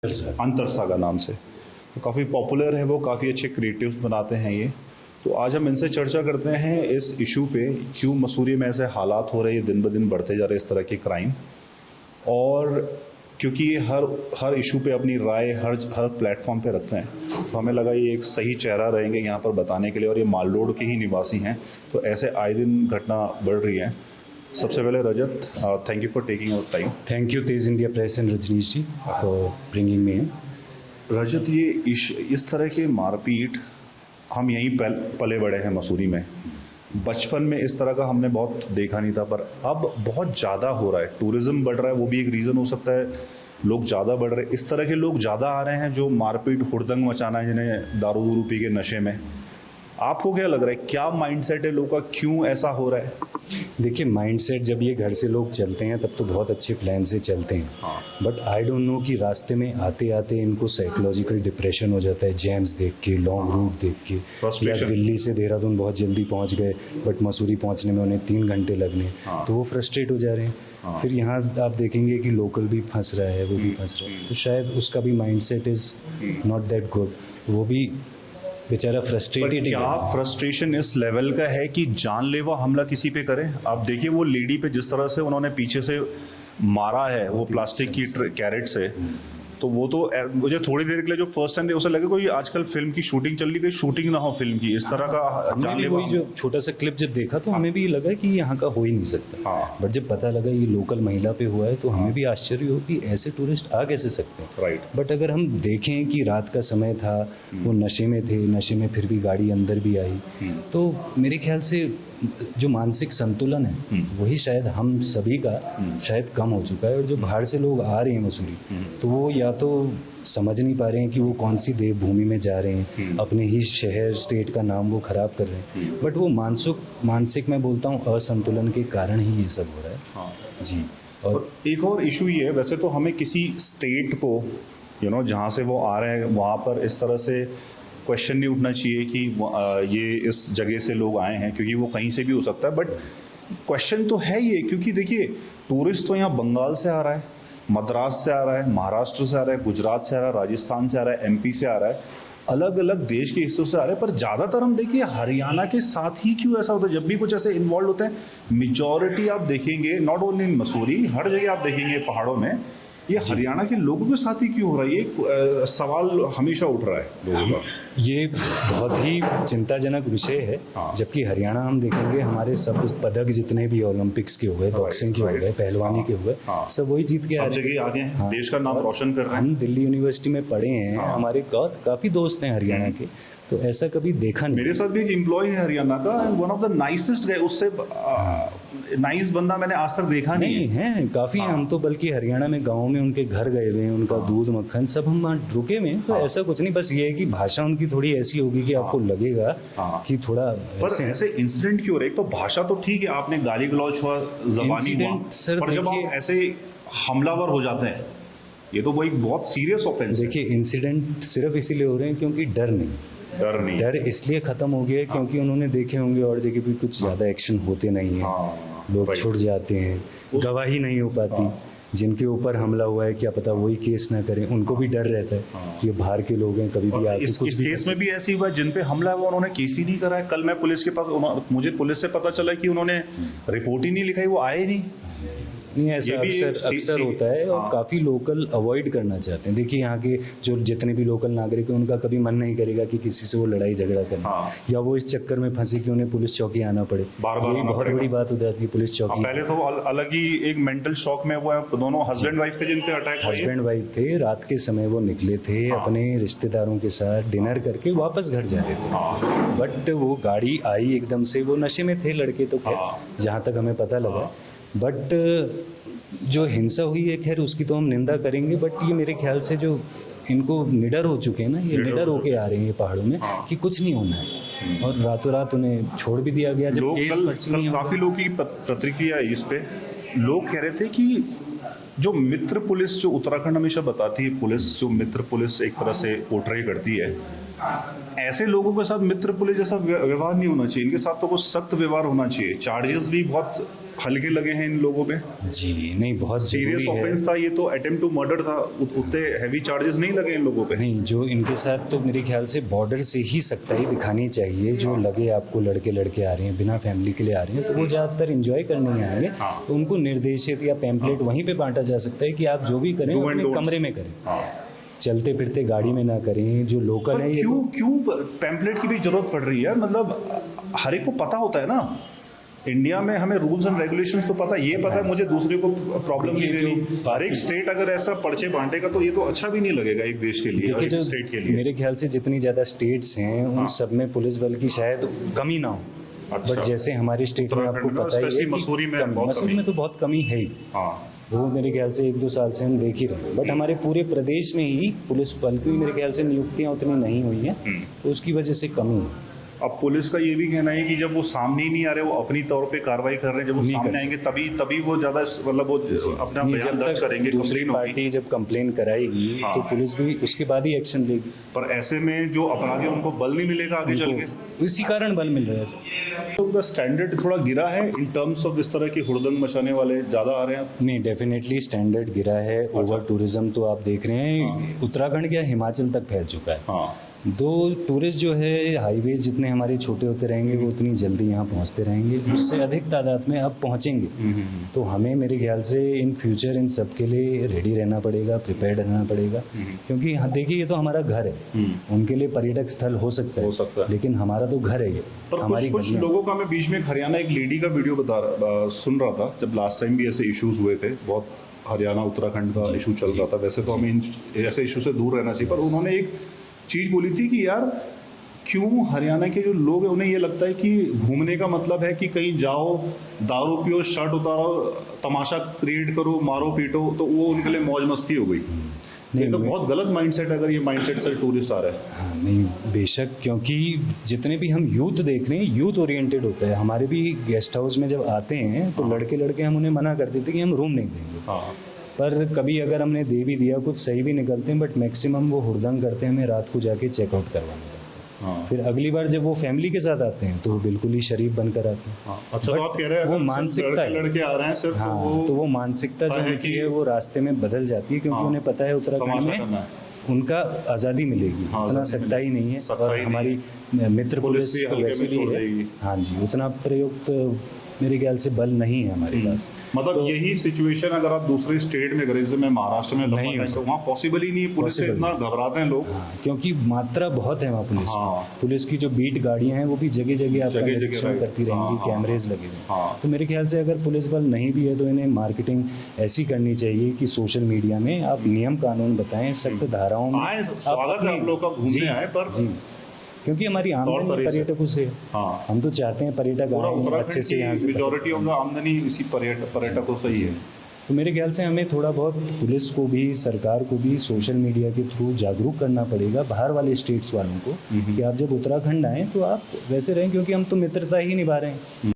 अंतरसागा नाम से, तो काफ़ी पॉपुलर है वो, काफ़ी अच्छे क्रिएटिव्स बनाते हैं ये। तो आज हम इनसे चर्चा करते हैं इस इशू पे, क्यों मसूरी में ऐसे हालात हो रहे हैं, दिन ब दिन बढ़ते जा रहे इस तरह के क्राइम, और क्योंकि ये हर इशू पे अपनी राय हर प्लेटफॉर्म पे रखते हैं, तो हमें लगा ये एक सही चेहरा रहेंगे यहाँ पर बताने के लिए। और ये माल रोड के ही निवासी हैं, तो ऐसे आए दिन घटना बढ़ रही है। सबसे पहले Rajat, thank you for taking our time. Thank you Tez India Press and Rajneesh ji for bringing me in. Rajat, ये इस तरह के मारपीट हम यहीं पले बड़े हैं मसूरी में। बचपन में इस तरह का हमने बहुत देखा नहीं था, पर अब बहुत ज़्यादा हो रहा है। टूरिज़्म बढ़ रहा है, वो भी एक रीज़न हो सकता है। लोग ज़्यादा बढ़ रहे हैं, इस तरह के लोग ज़्यादा आ रहे हैं जो मारपीट हुड़दंग मचाना है, जिन्हें दारू दूरू पी के नशे में। आपको क्या लग रहा है, क्या माइंडसेट है लोगों का, क्यों ऐसा हो रहा है? देखिए, माइंडसेट जब ये घर से लोग चलते हैं तब तो बहुत अच्छे प्लान से चलते हैं, बट आई डोंट नो कि रास्ते में आते आते इनको साइकोलॉजिकल डिप्रेशन हो जाता है, जैम्स देख के, लॉन्ग रूट देख के। या दिल्ली से देहरादून बहुत जल्दी पहुंच गए बट मसूरी पहुंचने में उन्हें 3 घंटे लगने, तो वो फ्रस्ट्रेट हो जा रहे हैं। फिर यहाँ आप देखेंगे कि लोकल भी फंस रहा है, वो भी फंस रहा है, तो शायद उसका भी mindset is not that good. वो भी बेचारा फ्रस्ट्रेटेड है। क्या फ्रस्ट्रेशन इस लेवल का है कि जानलेवा हमला किसी पे करें? आप देखिए वो लेडी पे जिस तरह से उन्होंने पीछे से मारा है, वो प्लास्टिक की कैरेट से, तो वो तो मुझे थोड़ी देर के लिए जो फर्स्ट टाइम उसे लगे कोई आजकल फिल्म की शूटिंग चल रही, कोई शूटिंग ना हो फिल्म की, इस तरह का जानलेवा। वही जो छोटा सा क्लिप जब देखा तो हमें भी लगा कि यहाँ का हो ही नहीं सकता, बट जब पता लगा ये लोकल महिला पे हुआ है तो हमें भी आश्चर्य हो कि ऐसे टूरिस्ट आ कैसे सकते हैं। राइट। बट अगर हम देखें कि रात का समय था, वो नशे में थे, नशे में फिर भी गाड़ी अंदर भी आई, तो मेरे ख्याल से जो मानसिक संतुलन है वही शायद हम सभी का शायद कम हो चुका है। और जो बाहर से लोग आ रहे हैं मसूरी, तो वो या तो समझ नहीं पा रहे हैं कि वो कौन सी देवभूमि में जा रहे हैं, अपने ही शहर स्टेट का नाम वो खराब कर रहे हैं, बट वो मानसिक मैं बोलता हूँ असंतुलन के कारण ही ये सब हो रहा है। जी। और एक और इशू ये है, वैसे तो हमें किसी स्टेट को जहाँ से वो आ रहे हैं वहाँ पर इस तरह से क्वेश्चन नहीं उठना चाहिए कि ये इस जगह से लोग आए हैं, क्योंकि वो कहीं से भी हो सकता है। बट क्वेश्चन तो है ये, क्योंकि देखिए टूरिस्ट तो यहाँ बंगाल से आ रहा है, मद्रास से आ रहा है, महाराष्ट्र से आ रहा है, गुजरात से आ रहा है, राजस्थान से आ रहा है, एमपी से आ रहा है, अलग अलग देश के हिस्सों से आ रहे हैं। पर ज़्यादातर हम देखिए हरियाणा के साथ ही क्यों ऐसा होता है? जब भी कुछ ऐसे इन्वॉल्व होते हैं, मेजॉरिटी आप देखेंगे, नॉट ओनली इन मसूरी, हर जगह आप देखेंगे पहाड़ों में, ये हरियाणा के लोगों के साथ ही क्यों हो रहा है? ये सवाल हमेशा उठ रहा है लोगों का। ये बहुत ही चिंताजनक विषय है। जबकि हरियाणा हम देखेंगे, हमारे सब पदक जितने भी ओलंपिक्स के हुए, बॉक्सिंग के हो गए, पहलवानी के हुए, सब वही जीत के सब जगह आगे हैं, देश का नाम रोशन कर रहे हैं। हम दिल्ली यूनिवर्सिटी में पढ़े हैं, हमारे काफ़ी दोस्त हैं हरियाणा के, तो ऐसा कभी देखा नहीं। मेरे साथ भी एक एम्प्लॉय है हरियाणा का, वन ऑफ द नाइसेस्ट गाय, उससे नाइस बंदा मैंने आज तक देखा नहीं है। काफ़ी हम तो बल्कि हरियाणा में गाँव में उनके घर गए हुए हैं, उनका दूध मक्खन सब हम वहाँ रुके हुए हैं, तो ऐसा कुछ नहीं। बस ये है कि भाषा उनकी थोड़ी ऐसी होगी कि आपको लगेगा कि थोड़ा ऐसे इंसिडेंट क्यों हो रहे? एक तो भाषा तो ठीक है, आपने गाली गलौज हुआ, जबानी हुआ, पर जब आप ऐसे हमलावर हो जाते हैं, ये तो वो एक बहुत सीरियस ऑफेंस है। देखिए, इंसिडेंट सिर्फ इसीलिए हो रहे हैं क्योंकि डर इसलिए खत्म हो गया है क्योंकि उन्होंने देखे होंगे और जगह भी कुछ ज़्यादा एक्शन होते नहीं है, लोग छुट जाते हैं, गवाही नहीं हो पाती। जिनके ऊपर हमला हुआ है क्या पता वही केस ना करें, उनको भी डर रहता है कि ये बाहर के लोग हैं, कभी भी आके कुछ इस केस में भी ऐसी हुआ, जिन पे हमला हुआ उन्होंने केस ही नहीं कराया। कल मैं पुलिस के पास, मुझे पुलिस से पता चला कि उन्होंने रिपोर्ट ही नहीं लिखाई, वो आए नहीं। ऐसा अक्सर होता है और काफ़ी लोकल अवॉइड करना चाहते हैं। देखिए, यहाँ के जो जितने भी लोकल नागरिक हैं, उनका कभी मन नहीं करेगा कि किसी से वो लड़ाई झगड़ा करें, या वो इस चक्कर में फंसे कि उन्हें पुलिस चौकी आना पड़े। ये बहुत बड़ी बात हो जाती है पुलिस चौकी। पहले तो अलग ही एक मेंटल शॉक में वो दोनों हस्बैंड वाइफ थे जिन पे अटैक हुआ। हस्बैंड वाइफ थे, रात के समय वो निकले थे अपने रिश्तेदारों के साथ डिनर करके वापस घर जा रहे थे, बट वो गाड़ी आई एकदम से। वो नशे में थे लड़के तो, खैर जहाँ तक हमें पता लगा, बट जो हिंसा हुई है खैर उसकी तो हम निंदा करेंगे, बट ये मेरे ख्याल से जो इनको निडर हो चुके हैं ना, ये निडर होके आ रहे हैं पहाड़ों में कि कुछ नहीं होना है, और रातों रात उन्हें छोड़ भी दिया गया। जब काफ़ी लोगों की प्रतिक्रिया है इस पे, लोग कह रहे थे कि जो मित्र पुलिस जो उत्तराखंड हमेशा बताती है, पुलिस जो मित्र पुलिस एक तरह से पोर्ट्रे करती है, ऐसे लोगों के साथ मित्र पुलिस जैसा व्यवहार नहीं होना चाहिए, इनके साथ तो कुछ सख्त व्यवहार होना चाहिए। चार्जेस भी बहुत हल्के लगे हैं इन लोगों पे? जी नहीं, बहुत सीरियस ज़रूरी है। ऑफेंस था ये तो, अटेम्प्ट टू मर्डर था, उतने हैवी चार्जेस नहीं लगे इन लोगों पे? नहीं, जो इनके साथ तो मेरे ख्याल से बॉर्डर से ही सख्ताई दिखानी चाहिए। जो लगे आपको लड़के लड़के आ रहे हैं बिना फैमिली के लिए आ रहे हैं, तो वो ज़्यादातर इंजॉय करने ही आएंगे। हाँ। तो उनको निर्देशित या पैम्पलेट वहीं पे बांटा जा सकता है कि आप जो भी करें Do and अपने don'ts। कमरे में करें, हाँ। चलते फिरते गाड़ी में ना करें। जो लोकल पर है ये क्यों क्यों पैम्पलेट की भी जरूरत पड़ रही है? मतलब हर एक को पता होता है ना, इंडिया में हमें रूल्स एंड रेगुलेशंस तो पता है, ये पता है मुझे दूसरे को प्रॉब्लम नहीं देखिए देनी। हर एक स्टेट अगर ऐसा पर्चे बांटेगा तो ये तो अच्छा भी नहीं लगेगा एक देश के लिए, हर देखिए, एक जो स्टेट के लिए। मेरे ख्याल से जितनी ज़्यादा स्टेट्स हैं उन सब में पुलिस बल की शायद कमी ना हो। अच्छा। बट जैसे हमारी स्टेट में आपको उत्तराखंड में, पता ही है especially कि मसूरी में कमी- बहुत मसूरी कमी। में तो बहुत कमी है ही। हाँ। वो मेरे ख्याल से 1-2 साल से हम देख ही रहे हैं। बट हमारे पूरे प्रदेश में ही पुलिस बल की मेरे ख्याल से नियुक्तियां उतनी नहीं हुई हैं, तो उसकी वजह से कमी है। अब पुलिस का ये भी कहना है कि जब वो सामने ही नहीं आ रहे, वो अपनी तौर पे कार्रवाई कर रहे हैं, जब वो नहीं कर सामने आएंगे तभी वो ज्यादा मतलब वो अपना नहीं, बयान जब दर्ज तक करेंगे, दूसरी कंप्लेन होगी। पार्टी जब कंप्लेन कराएगी हाँ। तो पुलिस भी उसके बाद ही एक्शन लेगी। पर ऐसे में जो अपराधी हैं, उनको बल नहीं मिलेगा आगे चल के। तो इसी कारण बल मिल रहा है सर। तो उनका स्टैंडर्ड थोड़ा गिरा है इन टर्म्स ऑफ इस तरह की हुड़दंग मचाने वाले ज़्यादा आ रहे हैं। नहीं, डेफिनेटली स्टैंडर्ड गिरा है। ओवर टूरिज्म तो आप देख रहे हैं, उत्तराखंड क्या हिमाचल तक फैल चुका है। हाँ। दो टूरिस्ट जो है, हाईवेज जितने हमारे छोटे होते रहेंगे वो उतनी जल्दी यहाँ पहुँचते रहेंगे, उससे अधिक तादाद में अब पहुँचेंगे। तो हमें मेरे ख्याल से इन फ्यूचर इन सब के लिए रेडी रहना पड़ेगा, प्रिपेयर्ड रहना पड़ेगा। क्योंकि हाँ, देखिए ये तो हमारा घर है, उनके लिए पर्यटक स्थल हो सकता है, लेकिन हमारा तो घर है ये, पर हमारी कुछ गलियाँ। लोगों का, मैं बीच में एक हरियाणा एक लेडी का वीडियो सुन रहा था, जब लास्ट टाइम भी ऐसे इश्यूज हुए थे, बहुत हरियाणा उत्तराखंड का इशू चल रहा था। वैसे तो हमें ऐसे इशू से दूर रहना चाहिए, पर उन्होंने एक चीज़ बोली थी कि यार क्यों हरियाणा के जो लोग हैं उन्हें ये लगता है कि घूमने का मतलब है कि कहीं जाओ, दारू पियो, शर्ट उतारो, तमाशा क्रिएट करो, मारो पीटो, तो वो उनके लिए मौज मस्ती हो गई। ये तो बहुत गलत माइंडसेट है अगर ये माइंडसेट से टूरिस्ट आ रहा है। हाँ, नहीं बेशक, क्योंकि जितने भी हम यूथ देख रहे हैं यूथ ओरिएंटेड होता है। हमारे भी गेस्ट हाउस में जब आते हैं तो लड़के लड़के हम उन्हें मना कर देते कि हम रूम नहीं देंगे। हाँ। पर कभी अगर हमने दे भी दिया, कुछ सही भी निकलते हैं, बट मैक्सिमम वो हुड़दंग करते हैं, हमें रात को जाके चेकआउट करवाना है। हाँ। फिर अगली बार जब वो फैमिली के साथ आते हैं तो वो बिल्कुल ही शरीफ बनकर आते हैं। हाँ। अच्छा, तो But आप कह रहे हैं वो अगर मानसिकता है। लड़के आ रहे हैं सिर्फ, हाँ, तो वो मानसिकता जो है उनकी कि- है वो रास्ते में बदल जाती है, क्योंकि हाँ, उन्हें पता है उत्तराखंड तमाशा में करना है। उनका आज़ादी मिलेगी, हाँ, उतना आज़ादी सख्ताई नहीं है। सख्ताई और नहीं हमारी मित्र पुलिस पुलिस भी तो हल्के वैसे में भी छोड़ है। देगी। हाँ जी, उतना प्रयुक्त मेरे ख्याल से बल नहीं है हमारे पास। मतलब यही सिचुएशन अगर आप दूसरे स्टेट में करें, जैसे मैं महाराष्ट्र में लंबा नहीं हो टाइम से, वहाँ पॉसिबल ही नहीं है, पुलिस से Possible इतना घबराते हैं लोग। हाँ, क्योंकि मात्रा बहुत है वहाँ पुलिस की। हाँ। पुलिस की जो बीट गाड़ियाँ हैं वो भी जगह जगह आपका जगह-जगह निरीक्षण रहेगी। करती रहेंगी, हाँ, हाँ, कैमरेज लगे हुए हैं। हाँ। तो मेरे ख्याल से अगर पुलिस बल नहीं भी है तो इन्हें मार्केटिंग ऐसी करनी चाहिए कि सोशल मीडिया में आप नियम कानून बताएं, सख्त धाराओं में आए, आप स्वागत है अपनी- आप लोग का घूमने जी, आए, पर जी, क्योंकि हमारी आमदनी तरीके से। पर्यटकों से है। हाँ। हम तो चाहते हैं पर्यटक पूरा आएं, अच्छे उत्तराखंड से यहाँ की से मेजोरिटी ऑफ द आमदनी इसी पर्यटकों से ही है। तो मेरे ख्याल से हमें थोड़ा बहुत पुलिस को भी, सरकार को भी सोशल मीडिया के थ्रू जागरूक करना पड़ेगा बाहर वाले स्टेट्स वालों को कि आप जब उत्तराखंड आएँ तो आप वैसे रहें, क्योंकि हम तो मित्रता ही निभा रहे हैं।